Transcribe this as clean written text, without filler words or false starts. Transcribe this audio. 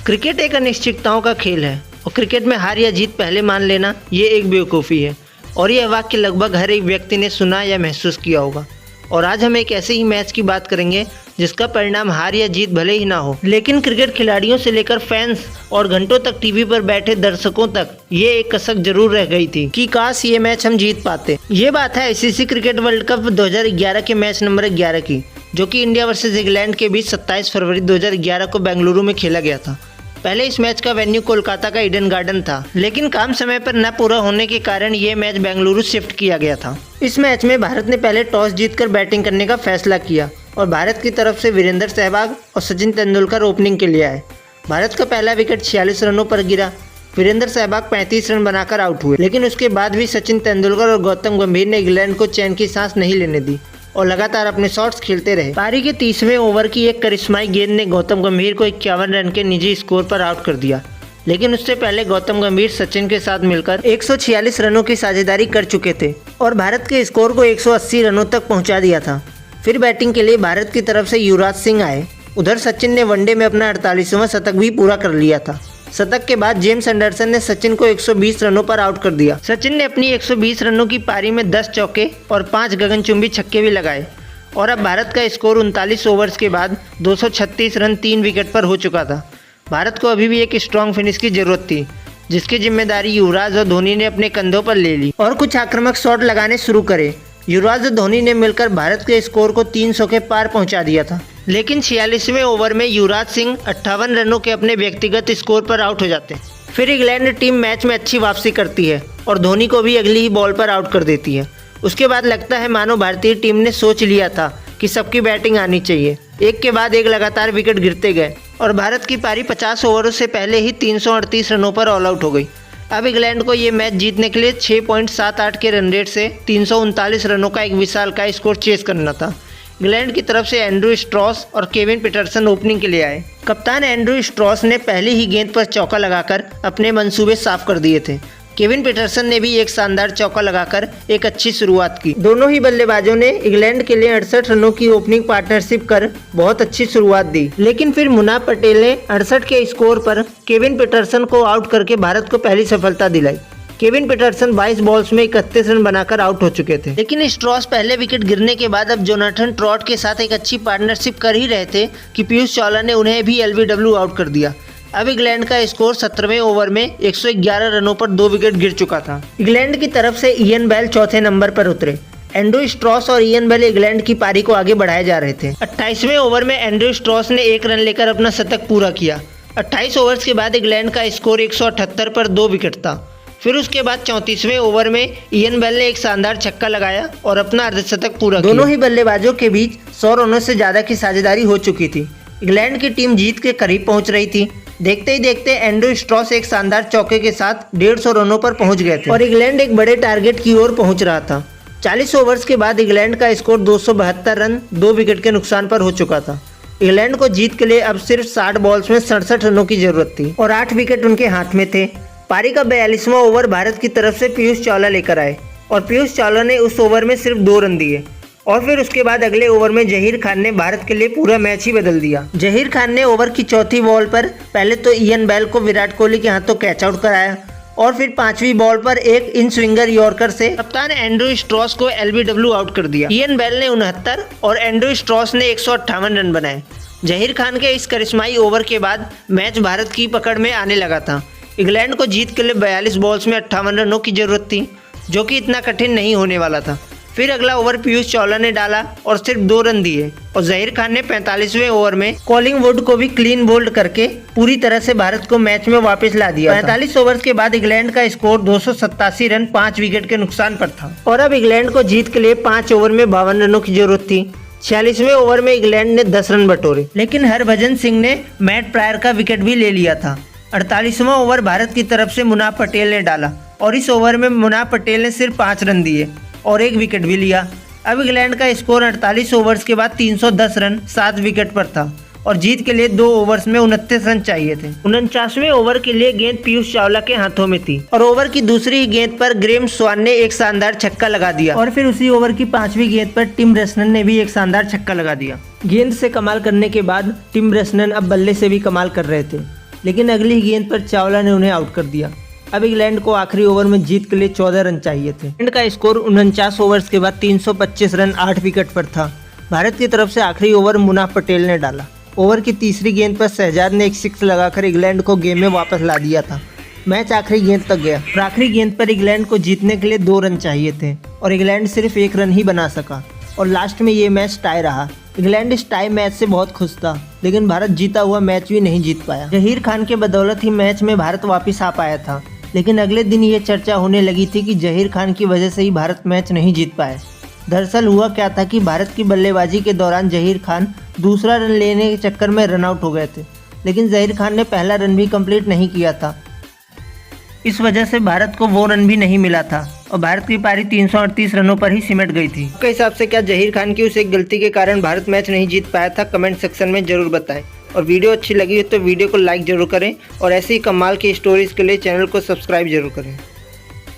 Cricket एक अनिश्चितताओं का खेल है और क्रिकेट में हार या जीत पहले मान लेना ये एक बेवकूफ़ी है और यह वाक्य लगभग हर एक व्यक्ति ने सुना या महसूस किया होगा। और आज हम एक ऐसे ही मैच की बात करेंगे जिसका परिणाम हार या जीत भले ही ना हो, लेकिन क्रिकेट खिलाड़ियों से लेकर फैंस और घंटों तक टीवी पर बैठे दर्शकों तक ये एक कसक जरूर रह गई थी कि काश ये मैच हम जीत पाते। ये बात है आईसीसी क्रिकेट वर्ल्ड कप 2011 के मैच नंबर 11 की, जो कि इंडिया वर्सेस इंग्लैंड के बीच 27 फरवरी 2011 को बेंगलुरु में खेला गया था। पहले इस मैच का वेन्यू कोलकाता का ईडन गार्डन था, लेकिन काम समय पर न पूरा होने के कारण ये मैच बेंगलुरु शिफ्ट किया गया था। इस मैच में भारत ने पहले टॉस जीतकर बैटिंग करने का फैसला किया और भारत की तरफ से वीरेंद्र सहवाग और सचिन तेंदुलकर ओपनिंग के लिए आए। भारत का पहला विकेट 46 रनों पर गिरा। वीरेंद्र सहवाग 35 रन बनाकर आउट हुए, लेकिन उसके बाद भी सचिन तेंदुलकर और गौतम गंभीर ने इंग्लैंड को चैन की सांस नहीं लेने दी और लगातार अपने शॉट्स खेलते रहे। पारी के 30वें ओवर की एक करिश्माई गेंद ने गौतम गंभीर को 51 रन के निजी स्कोर पर आउट कर दिया, लेकिन उससे पहले गौतम गंभीर सचिन के साथ मिलकर 146 रनों की साझेदारी कर चुके थे और भारत के स्कोर को 180 रनों तक पहुंचा दिया था। फिर बैटिंग के लिए भारत की तरफ से युवराज सिंह आए। उधर सचिन ने वनडे में अपना 48वां शतक भी पूरा कर लिया था। शतक के बाद जेम्स एंडरसन ने सचिन को 120 रनों पर आउट कर दिया। सचिन ने अपनी 120 रनों की पारी में 10 चौके और 5 गगनचुंबी छक्के भी लगाए और अब भारत का स्कोर 39 ओवर्स के बाद 236 रन 3 विकेट पर हो चुका था। भारत को अभी भी एक स्ट्रॉन्ग फिनिश की जरूरत थी, जिसकी जिम्मेदारी युवराज और धोनी ने अपने कंधों पर ले ली और कुछ आक्रामक शॉट लगाने शुरू करे। युवराज और धोनी ने मिलकर भारत के स्कोर को 300 के पार पहुंचा दिया था, लेकिन 46वें ओवर में युवराज सिंह 58 रनों के अपने व्यक्तिगत स्कोर पर आउट हो जाते हैं। फिर इंग्लैंड टीम मैच में अच्छी वापसी करती है और धोनी को भी अगली ही बॉल पर आउट कर देती है। उसके बाद लगता है मानो भारतीय टीम ने सोच लिया था कि सबकी बैटिंग आनी चाहिए। एक के बाद एक लगातार विकेट गिरते गए और भारत की पारी 50 ओवरों से पहले ही 338 रनों पर ऑल आउट हो गई। अब इंग्लैंड को ये मैच जीतने के लिए 6.78 के रन रेट से 339 रनों का एक विशालकाय स्कोर चेस करना था। इंग्लैंड की तरफ से एंड्रू स्ट्रॉस और केविन पीटरसन ओपनिंग के लिए आए। कप्तान एंड्रू स्ट्रॉस ने पहली ही गेंद पर चौका लगाकर अपने मंसूबे साफ कर दिए थे। केविन पीटरसन ने भी एक शानदार चौका लगाकर एक अच्छी शुरुआत की। दोनों ही बल्लेबाजों ने इंग्लैंड के लिए 68 रनों की ओपनिंग पार्टनरशिप कर बहुत अच्छी शुरुआत दी, लेकिन फिर मुनाफ पटेल ने 68 के स्कोर पर केविन पीटरसन को आउट करके भारत को पहली सफलता दिलाई। केविन पीटरसन 22 बॉल्स में 31 रन बनाकर आउट हो चुके थे, लेकिन स्ट्रॉस पहले विकेट गिरने के बाद अब जोनाथन ट्रॉट के साथ एक अच्छी पार्टनरशिप कर ही रहे थे कि पीयूष चावला ने उन्हें भी एलबीडब्ल्यू आउट कर दिया। अब इंग्लैंड का स्कोर 17वें ओवर में 111 रनों पर 2 विकेट गिर चुका था। इंग्लैंड की तरफ से इयन बेल चौथे नंबर पर उतरे। एंड्रू स्ट्रॉस और इयन बेल इंग्लैंड की पारी को आगे बढ़ाए जा रहे थे। 28वें ओवर में एंड्रू स्ट्रॉस ने 1 रन लेकर अपना शतक पूरा किया। 28 ओवर्स के बाद इंग्लैंड का स्कोर 178 पर 2 विकेट था। फिर उसके बाद 34वें ओवर में इयन बेल ने एक शानदार छक्का लगाया और अपना अर्धशतक पूरा किया। दोनों ही बल्लेबाजों के बीच 100 रनों से ज्यादा की साझेदारी हो चुकी थी। इंग्लैंड की टीम जीत के करीब पहुंच रही थी। देखते ही देखते एंड्रू स्ट्रॉस एक शानदार चौके के साथ 150 रनों पर पहुंच गए थे और इंग्लैंड एक बड़े टारगेट की ओर पहुंच रहा था। 40 ओवर्स के बाद इंग्लैंड का स्कोर 272 रन 2 विकेट के नुकसान पर हो चुका था। इंग्लैंड को जीत के लिए अब सिर्फ 60 बॉल्स में 67 रनों की जरूरत थी और 8 विकेट उनके हाथ में थे। पारी का 42वां ओवर भारत की तरफ से पीयूष चावला लेकर आए और पीयूष चावला ने उस ओवर में सिर्फ 2 रन दिए और फिर उसके बाद अगले ओवर में जहीर खान ने भारत के लिए पूरा मैच ही बदल दिया। जहीर खान ने ओवर की चौथी बॉल पर पहले तो इयन बेल को विराट कोहली के हाथों कैच आउट कराया और फिर 5वीं बॉल पर एक इन स्विंगर यॉर्कर से कप्तान एंड्रू स्ट्रॉस को एलबीडब्ल्यू आउट कर दिया। इयन बेल ने 69 और एंड्रू स्ट्रॉस ने 158 रन बनाए। जहीर खान के इस करिश्माई ओवर के बाद मैच भारत की पकड़ में आने लगा था। इंग्लैंड को जीत के लिए 42 बॉल्स में 58 रनों की जरूरत थी, जो कि इतना कठिन नहीं होने वाला था। फिर अगला ओवर पीयूष चावला ने डाला और सिर्फ 2 रन दिए और जहीर खान ने 45वें ओवर में कॉलिंगवुड को भी क्लीन बोल्ड करके पूरी तरह से भारत को मैच में वापस ला दिया। 45 ओवर्स के बाद इंग्लैंड का स्कोर 287 रन 5 विकेट के नुकसान पर था और अब इंग्लैंड को जीत के लिए 5 ओवर में 52 रनों की जरूरत थी। 46वें ओवर में इंग्लैंड ने 10 रन बटोरे, लेकिन हरभजन सिंह ने मैट प्रायर का विकेट भी ले लिया था। 48वां ओवर भारत की तरफ से मुनाफ पटेल ने डाला और इस ओवर में मुनाफ पटेल ने सिर्फ 5 रन दिए और 1 विकेट भी लिया। अब इंग्लैंड का स्कोर 48 ओवर्स के बाद 310 रन 7 विकेट पर था और जीत के लिए 2 ओवर्स में 29 रन चाहिए थे। 49वें ओवर के लिए गेंद पीयूष चावला के हाथों में थी और ओवर की दूसरी गेंद पर ग्रेम स्वान ने एक शानदार छक्का लगा दिया और फिर उसी ओवर की 5वीं गेंद पर टिम रेसनन ने भी एक शानदार छक्का लगा दिया। गेंद से कमाल करने के बाद टिम रेसनन अब बल्ले से भी कमाल कर रहे थे। लेकिन अगली गेंद पर चावला ने उन्हें आउट कर दिया। अब इंग्लैंड को आखिरी ओवर में जीत के लिए 14 रन चाहिए थे। इंग्लैंड का स्कोर 49 ओवर्स के बाद 325 रन 8 विकेट पर था। भारत की तरफ से आखिरी ओवर मुनाफ पटेल ने डाला। ओवर की तीसरी गेंद पर शहजाद ने एक सिक्स लगाकर इंग्लैंड को गेम में वापस ला दिया था। मैच आखिरी गेंद तक गया और आखिरी गेंद पर इंग्लैंड को जीतने के लिए 2 रन चाहिए थे और इंग्लैंड सिर्फ 1 रन ही बना सका और लास्ट में ये मैच टाई रहा। इंग्लैंड इस टाई मैच से बहुत खुश था, लेकिन भारत जीता हुआ मैच भी नहीं जीत पाया। जहीर खान के बदौलत ही मैच में भारत वापस आ पाया था, लेकिन अगले दिन ये चर्चा होने लगी थी कि जहीर खान की वजह से ही भारत मैच नहीं जीत पाए। दरअसल हुआ क्या था कि भारत की बल्लेबाजी के दौरान जहीर खान दूसरा रन लेने के चक्कर में रन आउट हो गए थे, लेकिन जहीर खान ने पहला रन भी कंप्लीट नहीं किया था। इस वजह से भारत को वो रन भी नहीं मिला था और भारत की पारी 338 रनों पर ही सिमट गई थी। आपके हिसाब से क्या जहीर खान की उस एक गलती के कारण भारत मैच नहीं जीत पाया था? कमेंट सेक्शन में जरूर बताएं और वीडियो अच्छी लगी हो तो वीडियो को लाइक जरूर करें और ऐसी ही कमाल की स्टोरीज के लिए चैनल को सब्सक्राइब जरूर करें।